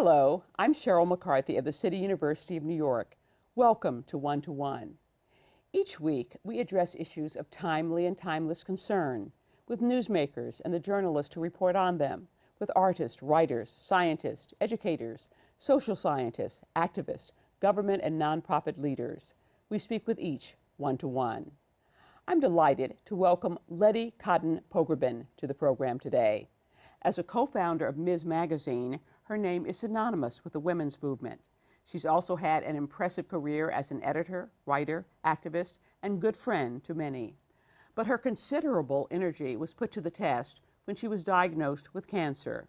Hello, I'm Sheryl McCarthy of the City University of New York. Welcome to One to One. Each week, we address issues of timely and timeless concern with newsmakers and the journalists who report on them, with artists, writers, scientists, educators, social scientists, activists, government and nonprofit leaders. We speak with each one to one. I'm delighted to welcome Letty Cottin Pogrebin to the program today. As a co-founder of Ms. Magazine, her name is synonymous with the women's movement. She's also had an impressive career as an editor, writer, activist, and good friend to many. But her considerable energy was put to the test when she was diagnosed with cancer.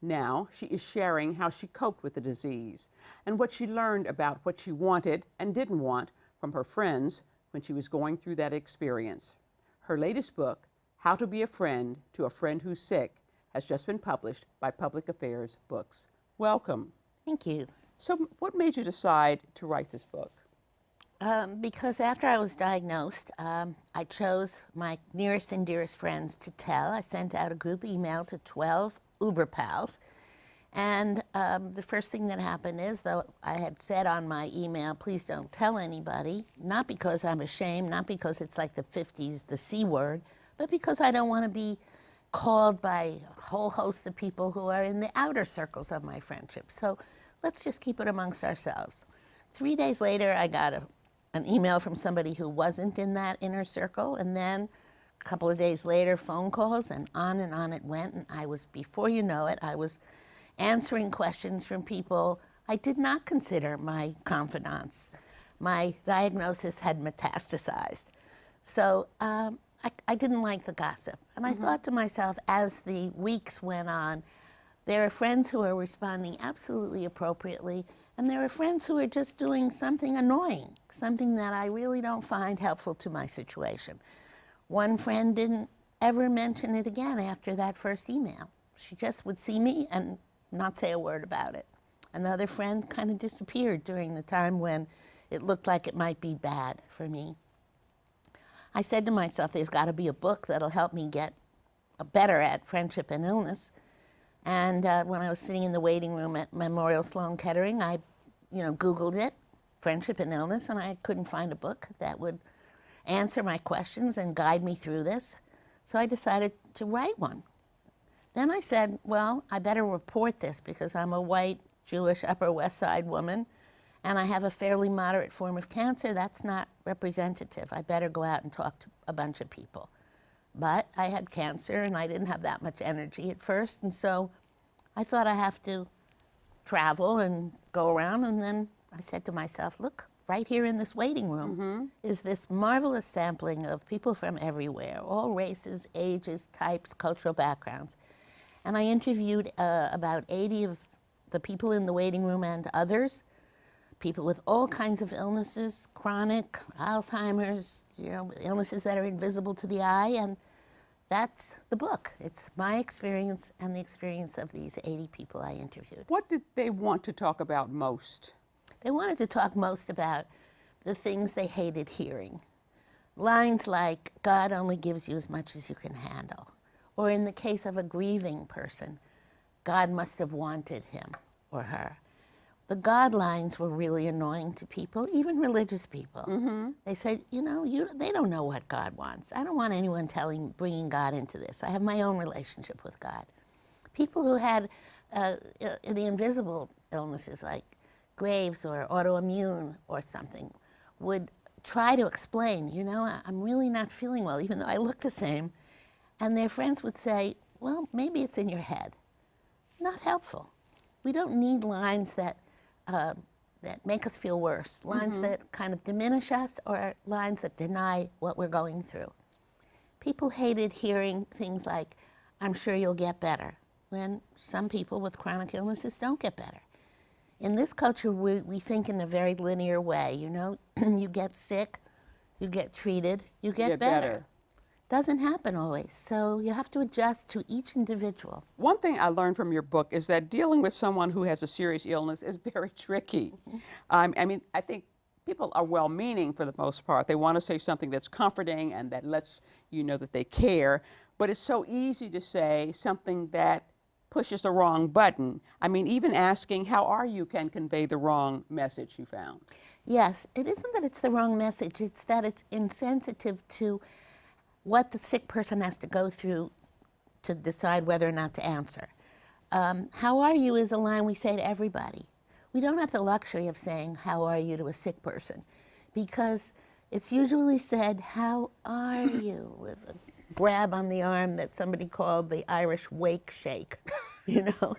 Now she is sharing how she coped with the disease and what she learned about what she wanted and didn't want from her friends when she was going through that experience. Her latest book, How to Be a Friend to a Friend Who's Sick, has just been published by Public Affairs Books. Welcome. Thank you. So what made you decide to write this book? Because after I was diagnosed, I chose my nearest and dearest friends to tell. I sent out a group email to 12 Uber pals. And the first thing that happened is, though I had said on my email, please don't tell anybody, not because I'm ashamed, not because it's like the 50s, the C word, but because I don't want to be called by a whole host of people who are in the outer circles of my friendship. So let's just keep it amongst ourselves. 3 days later, I got an email from somebody who wasn't in that inner circle, and then a couple of days later, phone calls, and on it went, and I was, before you know it, I was answering questions from people I did not consider my confidants. My diagnosis had metastasized. So I didn't like the gossip. And I thought to myself, as the weeks went on, there are friends who are responding absolutely appropriately, and there are friends who are just doing something annoying, something that I really don't find helpful to my situation. One friend didn't ever mention it again after that first email. She just would see me and not say a word about it. Another friend kind of disappeared during the time when it looked like it might be bad for me. I said to myself, there's got to be a book that'll help me get better at friendship and illness. And when I was sitting in the waiting room at Memorial Sloan Kettering, I Googled it, friendship and illness, and I couldn't find a book that would answer my questions and guide me through this. So I decided to write one. Then I said, well, I better report this because I'm a white, Jewish, Upper West Side woman, and I have a fairly moderate form of cancer. That's not representative. I better go out and talk to a bunch of people. But I had cancer, and I didn't have that much energy at first, and so I thought I have to travel and go around, and then I said to myself, look, right here in this waiting room is this marvelous sampling of people from everywhere, all races, ages, types, cultural backgrounds. And I interviewed about 80 of the people in the waiting room and others, people with all kinds of illnesses, chronic, Alzheimer's, illnesses that are invisible to the eye, and that's the book. It's my experience and the experience of these 80 people I interviewed. What did they want to talk about most? They wanted to talk most about the things they hated hearing. Lines like, God only gives you as much as you can handle. Or in the case of a grieving person, God must have wanted him or her. The God lines were really annoying to people, even religious people. They said, they don't know what God wants. I don't want anyone bringing God into this. I have my own relationship with God. People who had the invisible illnesses like Graves or autoimmune or something would try to explain, I'm really not feeling well, even though I look the same. And their friends would say, well, maybe it's in your head. Not helpful. We don't need lines that make us feel worse, lines that kind of diminish us, or lines that deny what we're going through. People hated hearing things like, I'm sure you'll get better, when some people with chronic illnesses don't get better. In this culture, we think in a very linear way, you get sick, you get treated, you get better. Doesn't happen always, so you have to adjust to each individual. One thing I learned from your book is that dealing with someone who has a serious illness is very tricky. I think people are well-meaning for the most part. They want to say something that's comforting and that lets you know that they care, but it's so easy to say something that pushes the wrong button. I mean, even asking, how are you, can convey the wrong message, you found. Yes, it isn't that it's the wrong message, it's that it's insensitive to what the sick person has to go through to decide whether or not to answer. How are you is a line we say to everybody. We don't have the luxury of saying, how are you, to a sick person, because it's usually said, how are you, with a grab on the arm that somebody called the Irish wake shake, you know.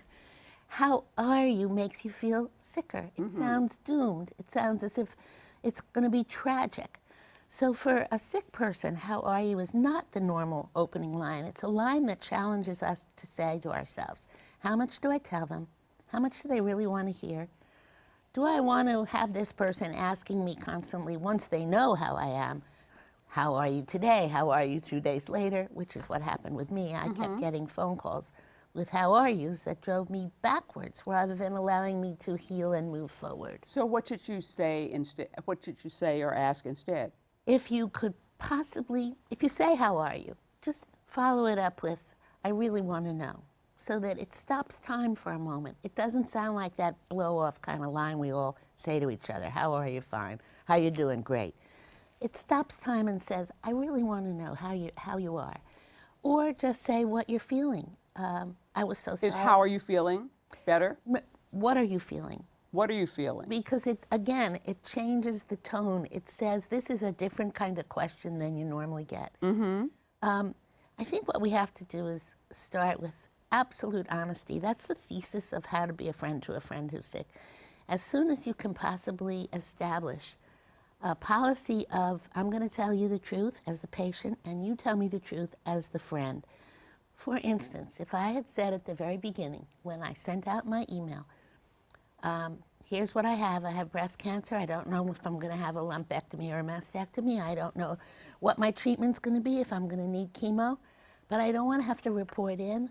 How are you makes you feel sicker. It sounds doomed. It sounds as if it's going to be tragic. So for a sick person, how are you is not the normal opening line. It's a line that challenges us to say to ourselves, how much do I tell them? How much do they really want to hear? Do I want to have this person asking me constantly, once they know how I am, how are you today? How are you 2 days later? Which is what happened with me. I kept getting phone calls with how are yous that drove me backwards rather than allowing me to heal and move forward. So what should you say instead? What should you say or ask instead? If you could possibly, if you say how are you, just follow it up with, I really want to know, so that it stops time for a moment. It doesn't sound like that blow-off kind of line we all say to each other, how are you? Fine. How you doing? Great. It stops time and says, I really want to know how you are. Or just say what you're feeling. I was so sad. Is how are you feeling better? What are you feeling? What are you feeling? Because it changes the tone. It says this is a different kind of question than you normally get. I think what we have to do is start with absolute honesty. That's the thesis of how to be a friend to a friend who's sick. As soon as you can possibly establish a policy of, I'm going to tell you the truth as the patient, and you tell me the truth as the friend. For instance, if I had said at the very beginning, when I sent out my email, here's what I have breast cancer, I don't know if I'm going to have a lumpectomy or a mastectomy, I don't know what my treatment's going to be, if I'm going to need chemo, but I don't want to have to report in.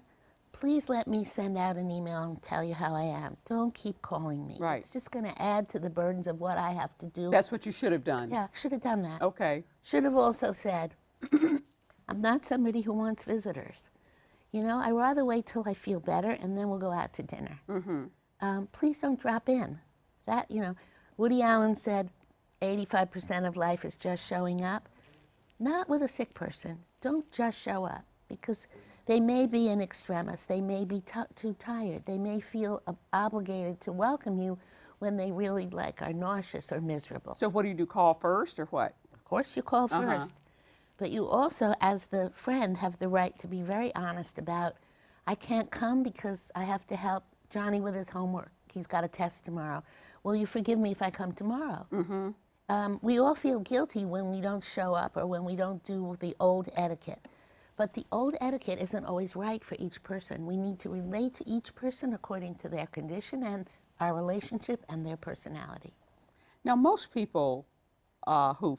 Please let me send out an email and tell you how I am. Don't keep calling me. Right. It's just going to add to the burdens of what I have to do. That's what you should have done. Yeah, should have done that. Okay. Should have also said, I'm not somebody who wants visitors. You know, I'd rather wait till I feel better and then we'll go out to dinner. Please don't drop in. That, you know, Woody Allen said 85% of life is just showing up. Not with a sick person. Don't just show up, because they may be in extremis. They may be too tired. They may feel obligated to welcome you when they really are nauseous or miserable. So what do? Call first or what? Of course you call first. But you also, as the friend, have the right to be very honest about, I can't come because I have to help Johnny with his homework. He's got a test tomorrow. Will you forgive me if I come tomorrow? We all feel guilty when we don't show up or when we don't do the old etiquette. But the old etiquette isn't always right for each person. We need to relate to each person according to their condition and our relationship and their personality. Now, most people who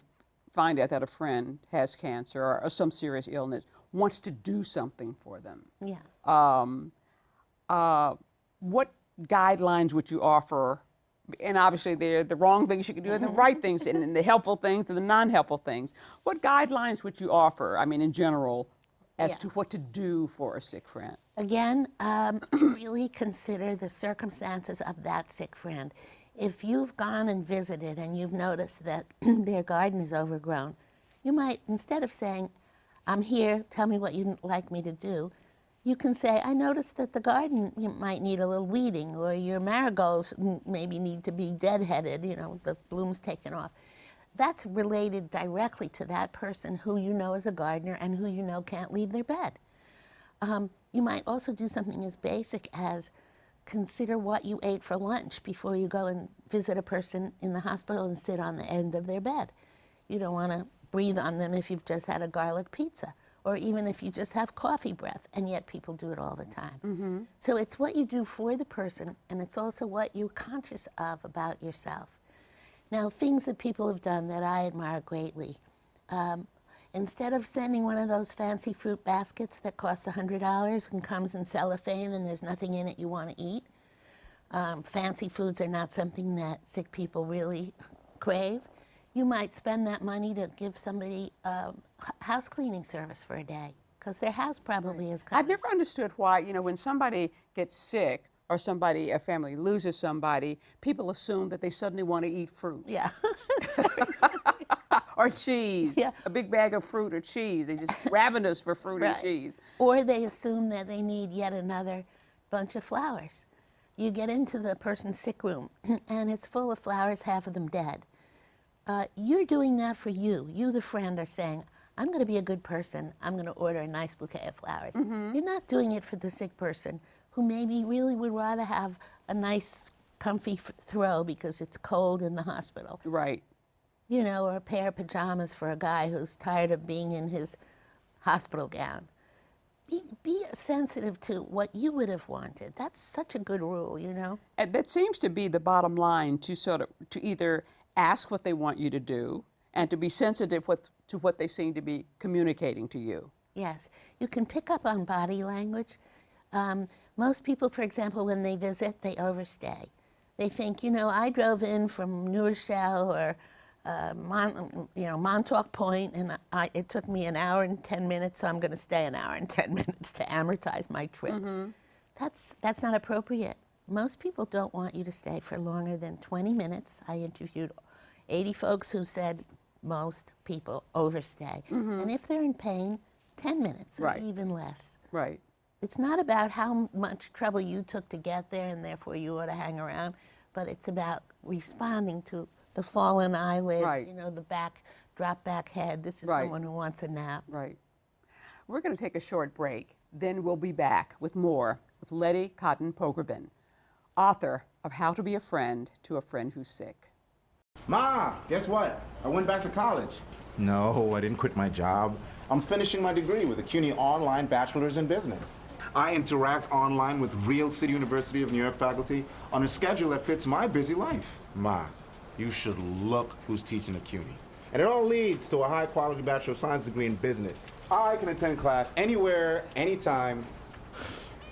find out that a friend has cancer or some serious illness wants to do something for them. Yeah. What guidelines would you offer? And obviously they're the wrong things you can do and the right things and the helpful things and the non-helpful things. What guidelines would you offer, I mean, in general, as to what to do for a sick friend? Again, really consider the circumstances of that sick friend. If you've gone and visited and you've noticed that their garden is overgrown, you might, instead of saying, I'm here, tell me what you'd like me to do, you can say, I noticed that the garden might need a little weeding, or your marigolds maybe need to be deadheaded, you know, the bloom's taken off. That's related directly to that person who you know is a gardener and who you know can't leave their bed. You might also do something as basic as consider what you ate for lunch before you go and visit a person in the hospital and sit on the end of their bed. You don't want to breathe on them if you've just had a garlic pizza, or even if you just have coffee breath, and yet people do it all the time. So it's what you do for the person, and it's also what you're conscious of about yourself. Now, things that people have done that I admire greatly, instead of sending one of those fancy fruit baskets that costs $100 and comes in cellophane and there's nothing in it you want to eat, fancy foods are not something that sick people really crave. You might spend that money to give somebody a house cleaning service for a day. because their house probably is I've covered. never understood why, you know, when somebody gets sick or a family loses somebody, people assume that they suddenly want to eat fruit. Yeah. Or cheese, Yeah. a big bag of fruit or cheese. They just ravenous for fruit and Right. cheese. Or they assume that they need yet another bunch of flowers. You get into the person's sick room and it's full of flowers, half of them dead. You're doing that for you. You, the friend, are saying, I'm going to be a good person. I'm going to order a nice bouquet of flowers. You're not doing it for the sick person who maybe really would rather have a nice, comfy throw because it's cold in the hospital. Right. You know, or a pair of pajamas for a guy who's tired of being in his hospital gown. Be sensitive to what you would have wanted. That's such a good rule, you know? And that seems to be the bottom line, to to either ask what they want you to do and to be sensitive to what they seem to be communicating to you. Yes. You can pick up on body language. Most people, for example, when they visit, they overstay. They think, you know, I drove in from New Rochelle or Montauk Point, and it took me an hour and 10 minutes, so I'm going to stay an hour and 10 minutes to amortize my trip. That's not appropriate. Most people don't want you to stay for longer than 20 minutes. I interviewed 80 folks who said most people overstay. And if they're in pain, 10 minutes or even less. Right. It's not about how much trouble you took to get there and therefore you ought to hang around, but it's about responding to the fallen eyelids, you know, the drop back head. This is someone who wants a nap. Right. We're going to take a short break. Then we'll be back with more with Letty Cottin Pogrebin, author of How to Be a Friend to a Friend Who's Sick. Ma, guess what? I went back to college. No, I didn't quit my job. I'm finishing my degree with the CUNY Online Bachelor's in Business. I interact online with real City University of New York faculty on a schedule that fits my busy life. Ma, you should look who's teaching at CUNY. And it all leads to a high-quality Bachelor of Science degree in business. I can attend class anywhere, anytime.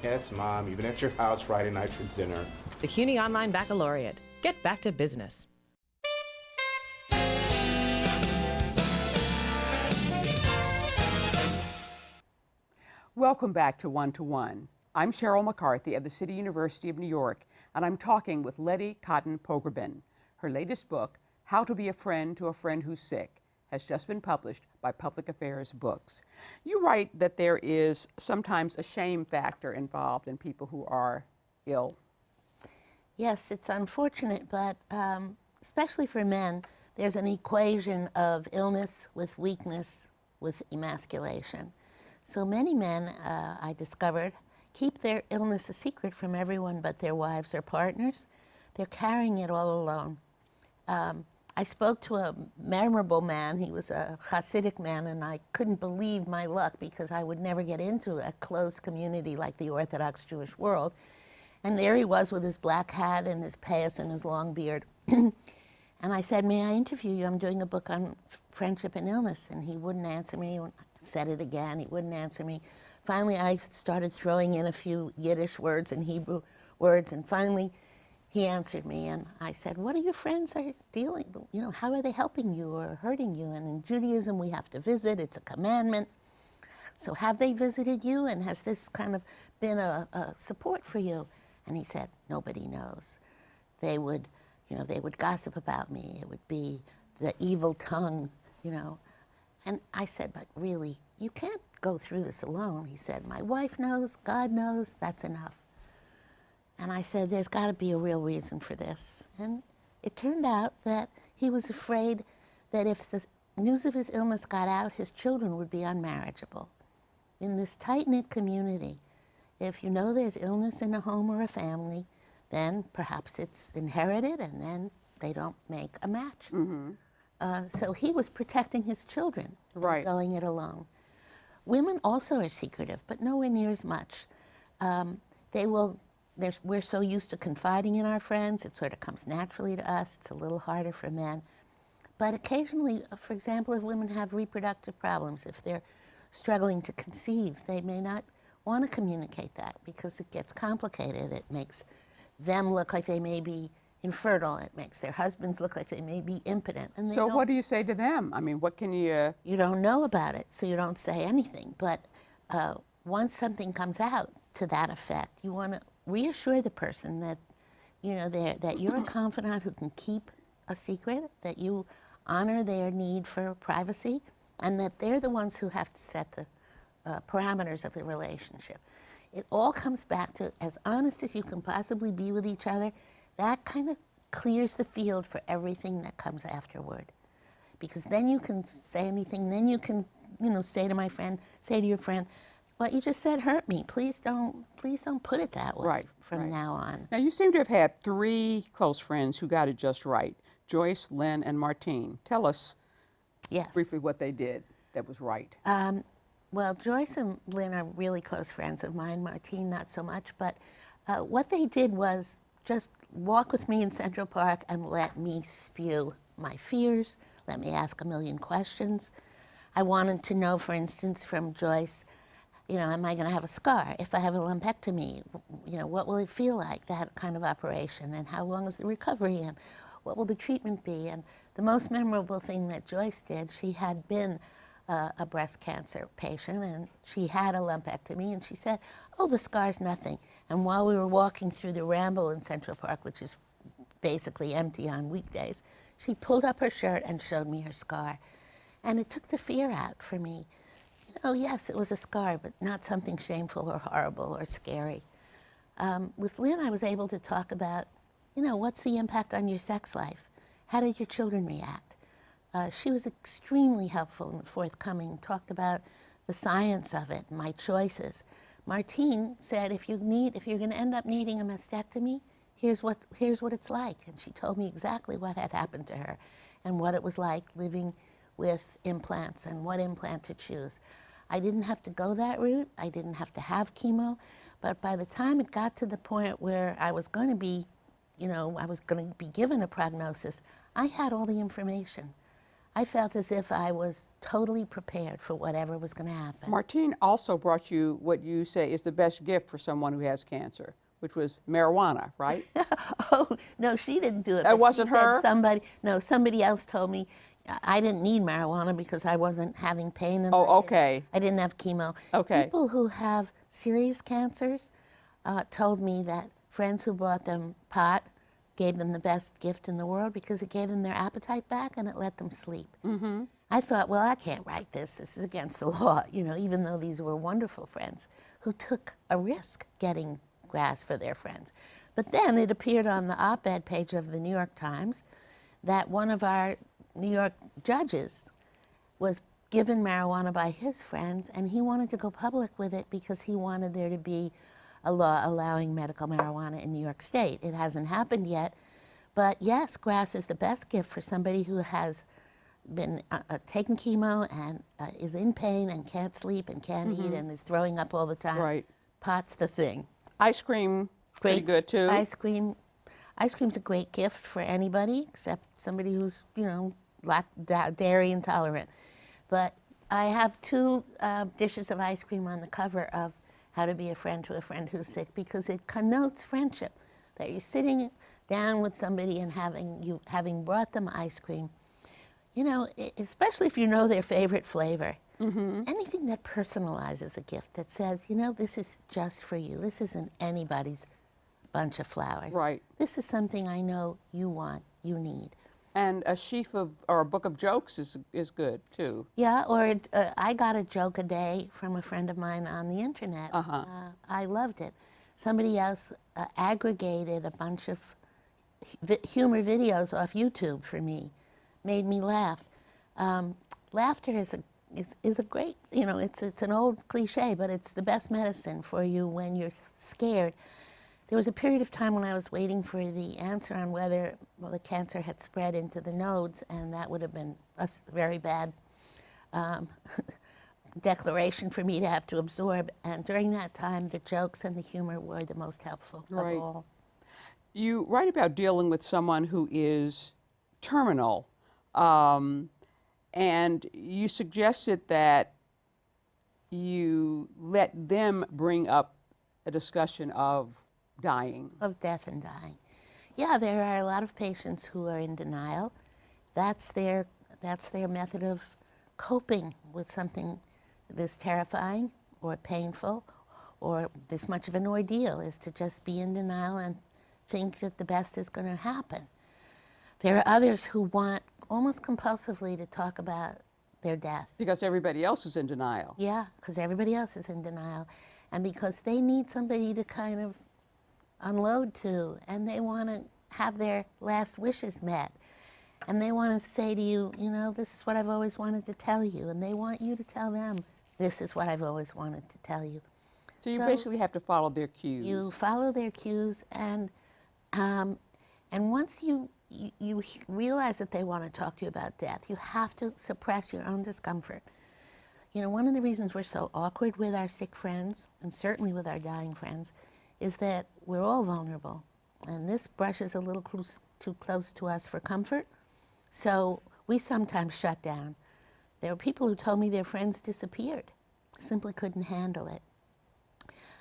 Yes, Mom, even at your house Friday night for dinner. The CUNY Online Baccalaureate. Get back to business. Welcome back to One to One. I'm Sheryl McCarthy of the City University of New York, and I'm talking with Letty Cottin Pogrebin. Her latest book, How to Be a Friend to a Friend Who's Sick, has just been published by Public Affairs Books. You write that there is sometimes a shame factor involved in people who are ill. Yes, it's unfortunate, but especially for men, there's an equation of illness with weakness with emasculation. So many men, I discovered, keep their illness a secret from everyone but their wives or partners. They're carrying it all alone. I spoke to a memorable man. He was a Hasidic man, and I couldn't believe my luck because I would never get into a closed community like the Orthodox Jewish world. And there he was with his black hat and his payas and his long beard. And I said, may I interview you? I'm doing a book on friendship and illness. And he wouldn't answer me. I said it again. He wouldn't answer me. Finally, I started throwing in a few Yiddish words and Hebrew words. And finally, he answered me. And I said, what are your friends are dealing? You know, how are they helping you or hurting you? And in Judaism, we have to visit. It's a commandment. So have they visited you? And has this kind of been a support for you? And he said, nobody knows. They would gossip about me. It would be the evil tongue, you know. And I said, but really, you can't go through this alone. He said, my wife knows, God knows, that's enough. And I said, there's got to be a real reason for this. And it turned out that he was afraid that if the news of his illness got out, his children would be unmarriageable. In this tight-knit community, if you know there's illness in a home or a family, then perhaps it's inherited and then they don't make a match. So he was protecting his children and going it alone. Women also are secretive, but nowhere near as much. We're so used to confiding in our friends, it sort of comes naturally to us. It's a little harder for men. But occasionally, for example, if women have reproductive problems, if they're struggling to conceive, they may not want to communicate that because it gets complicated. It makes them look like they may be infertile. It makes their husbands look like they may be impotent. And So what do you say to them? I mean, what can you... You don't know about it, so you don't say anything. But once something comes out to that effect, you want to reassure the person that, you know, that you're a confidant who can keep a secret, that you honor their need for privacy, and that they're the ones who have to set the parameters of the relationship. It all comes back to as honest as you can possibly be with each other. That kind of clears the field for everything that comes afterward. Because then you can say anything, then you can, you know, say to your friend, what you just said hurt me. Please don't put it that way from now on. Now, you seem to have had 3 close friends who got it just right: Joyce, Lynn, and Martine. Tell us briefly what they did that was right. Well, Joyce and Lynn are really close friends of mine. Martine, not so much. But what they did was just walk with me in Central Park and let me spew my fears, let me ask a million questions. I wanted to know, for instance, from Joyce, you know, am I going to have a scar? If I have a lumpectomy, you know, what will it feel like, that kind of operation? And how long is the recovery? And what will the treatment be? And the most memorable thing that Joyce did, she had been a breast cancer patient, and she had a lumpectomy, and she said, oh, the scar's nothing. And while we were walking through the Ramble in Central Park, which is basically empty on weekdays, she pulled up her shirt and showed me her scar. And it took the fear out for me. You know, yes, it was a scar, but not something shameful or horrible or scary. With Lynn, I was able to talk about, you know, what's the impact on your sex life? How did your children react? She was extremely helpful and forthcoming, talked about the science of it, my choices. Martine said, if you're going to end up needing a mastectomy, here's what it's like. And she told me exactly what had happened to her and what it was like living with implants and what implant to choose. I didn't have to go that route. I didn't have to have chemo. But by the time it got to the point where I was going to be, you know, I was going to be given a prognosis, I had all the information. I felt as if I was totally prepared for whatever was going to happen. Martine also brought you what you say is the best gift for someone who has cancer, which was marijuana, right? Oh, no, she didn't do it. That wasn't she said her? Somebody else told me I didn't need marijuana because I wasn't having pain. And okay. I didn't have chemo. Okay. People who have serious cancers told me that friends who brought them pot gave them the best gift in the world because it gave them their appetite back and it let them sleep. Mm-hmm. I thought, well, I can't write this. This is against the law, you know, even though these were wonderful friends who took a risk getting grass for their friends. But then it appeared on the op-ed page of the New York Times that one of our New York judges was given marijuana by his friends, and he wanted to go public with it because he wanted there to be a law allowing medical marijuana in New York State. It hasn't happened yet, but yes, grass is the best gift for somebody who has been taking chemo and is in pain and can't sleep and can't eat and is throwing up all the time. Right. Pot's the thing. Ice cream, pretty good too. Ice cream's a great gift for anybody except somebody who's, you know, dairy intolerant. But I have 2 dishes of ice cream on the cover of How to Be a Friend to a Friend Who's Sick, because it connotes friendship, that you're sitting down with somebody and having brought them ice cream, you know, especially if you know their favorite flavor. Mm-hmm. Anything that personalizes a gift, that says, you know, this is just for you. This isn't anybody's bunch of flowers. Right. This is something I know you want, you need. And a sheaf of, or a book of jokes is good too. Yeah, or I got a joke a day from a friend of mine on the internet. I loved it. Somebody else aggregated a bunch of humor videos off YouTube for me, made me laugh. Laughter is a great, you know, it's an old cliche, but it's the best medicine for you when you're scared. There was a period of time when I was waiting for the answer on whether the cancer had spread into the nodes, and that would have been a very bad declaration for me to have to absorb. And during that time, the jokes and the humor were the most helpful of all. You write about dealing with someone who is terminal, and you suggested that you let them bring up a discussion of dying. Of death and dying. Yeah, there are a lot of patients who are in denial. That's their method of coping with something this terrifying. or painful or this much of an ordeal is to just be in denial and think that the best is going to happen. There are others who want almost compulsively to talk about their death. Because everybody else is in denial. Yeah, because everybody else is in denial. And because they need somebody to kind of unload to, and they want to have their last wishes met. And they want to say to you, you know, this is what I've always wanted to tell you. And they want you to tell them, this is what I've always wanted to tell you. So you basically have to follow their cues. You follow their cues, and once you realize that they want to talk to you about death, you have to suppress your own discomfort. You know, one of the reasons we're so awkward with our sick friends, and certainly with our dying friends, is that we're all vulnerable. And this brushes a little too close to us for comfort, so we sometimes shut down. There were people who told me their friends disappeared, simply couldn't handle it.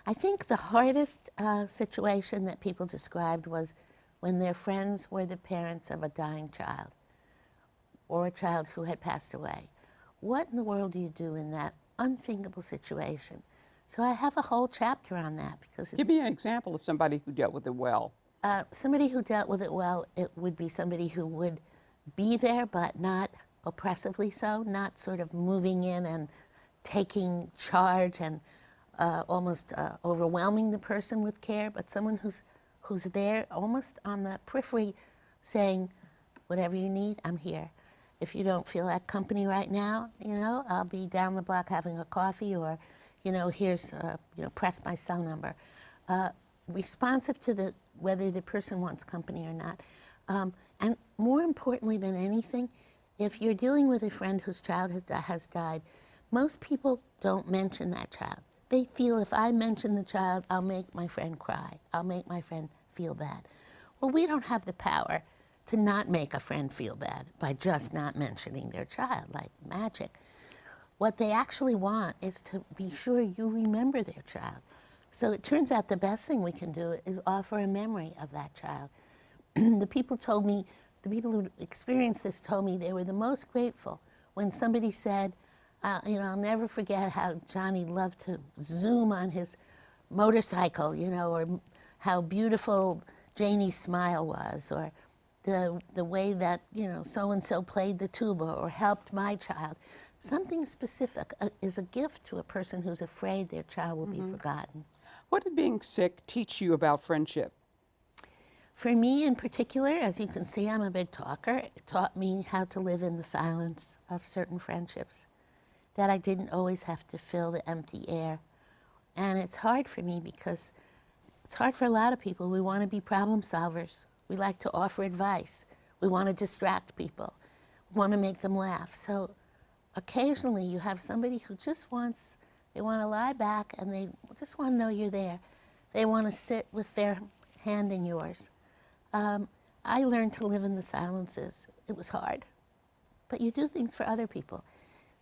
I think the hardest situation that people described was when their friends were the parents of a dying child or a child who had passed away. What in the world do you do in that unthinkable situation? So I have a whole chapter on that because it's... Give me an example of somebody who dealt with it well. Somebody who dealt with it well, it would be somebody who would be there but not oppressively so, not sort of moving in and taking charge and almost overwhelming the person with care, but someone who's there almost on the periphery saying, whatever you need, I'm here. If you don't feel like company right now, you know, I'll be down the block having a coffee, or, you know, here's, you know, press my cell number. Responsive to whether the person wants company or not. And more importantly than anything, if you're dealing with a friend whose child has died, most people don't mention that child. They feel if I mention the child, I'll make my friend cry. I'll make my friend feel bad. Well, we don't have the power to not make a friend feel bad by just not mentioning their child, like magic. What they actually want is to be sure you remember their child. So it turns out the best thing we can do is offer a memory of that child. The people who experienced this told me they were the most grateful when somebody said, you know, I'll never forget how Johnny loved to zoom on his motorcycle, you know, or how beautiful Janie's smile was, or the way that, you know, so-and-so played the tuba or helped my child. Something specific is a gift to a person who's afraid their child will be forgotten. What did being sick teach you about friendship? For me in particular, as you can see, I'm a big talker. It taught me how to live in the silence of certain friendships, that I didn't always have to fill the empty air. And it's hard for me because it's hard for a lot of people. We want to be problem solvers. We like to offer advice. We want to distract people. We want to make them laugh. So occasionally you have somebody who just wants, they want to lie back and they just want to know you're there. They want to sit with their hand in yours. I learned to live in the silences. It was hard. But you do things for other people.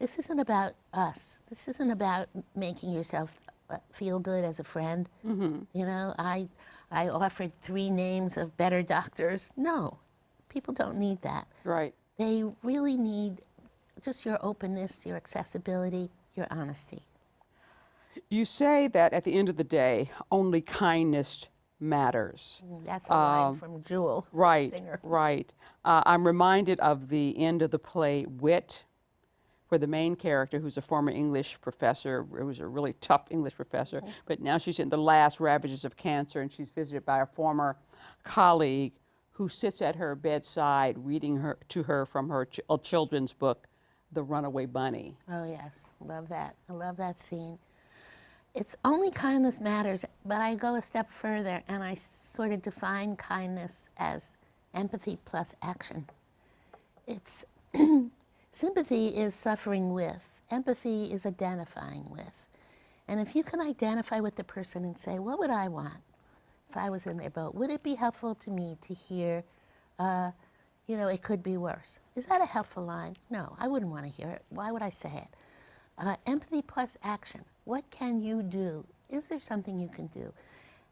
This isn't about us. This isn't about making yourself feel good as a friend. You know, I offered 3 names of better doctors. No, people don't need that. Right. They really need just your openness, your accessibility, your honesty. You say that at the end of the day, only kindness matters. That's a line from Jewel, Right, singer. right. I'm reminded of the end of the play Wit, where the main character, who's a former English professor, who's a really tough English professor, but now she's in the last ravages of cancer, and she's visited by a former colleague who sits at her bedside reading to her from her children's book, The Runaway Bunny. Oh yes, love that. I love that scene. It's only kindness matters, but I go a step further and I sort of define kindness as empathy plus action. It's sympathy is suffering with, empathy is identifying with. And if you can identify with the person and say, what would I want if I was in their boat? Would it be helpful to me to hear, you know, it could be worse? Is that a helpful line? No, I wouldn't want to hear it. Why would I say it? Empathy plus action. What can you do? Is there something you can do?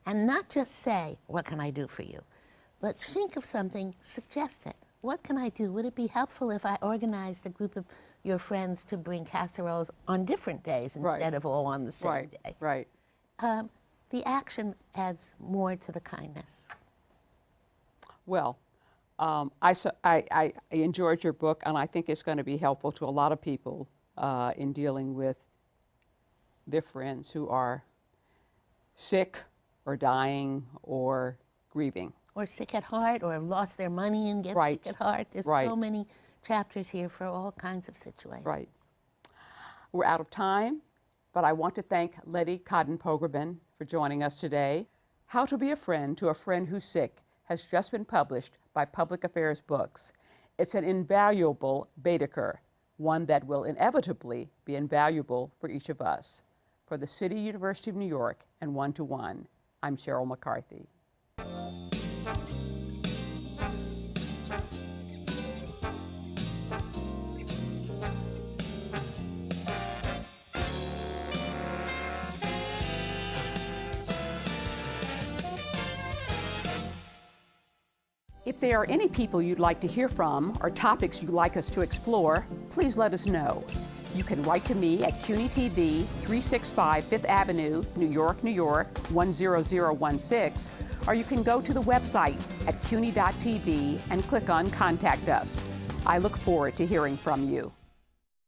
And not just say, what can I do for you? But think of something, suggest it. what can I do? Would it be helpful if I organized a group of your friends to bring casseroles on different days instead of all on the same day? Right. The action adds more to the kindness. Well, I enjoyed your book, and I think it's going to be helpful to a lot of people in dealing with their friends who are sick or dying or grieving. Or sick at heart, or have lost their money and get sick at heart. There's so many chapters here for all kinds of situations. Right. We're out of time, but I want to thank Letty Cottin Pogrebin for joining us today. How to Be a Friend to a Friend Who's Sick has just been published by Public Affairs Books. It's an invaluable Baedeker, one that will inevitably be invaluable for each of us. For the City University of New York and One to One, I'm Sheryl McCarthy. If there are any people you'd like to hear from or topics you'd like us to explore, please let us know. You can write to me at CUNY TV, 365 Fifth Avenue, New York, New York, 10016, or you can go to the website at cuny.tv and click on Contact Us. I look forward to hearing from you.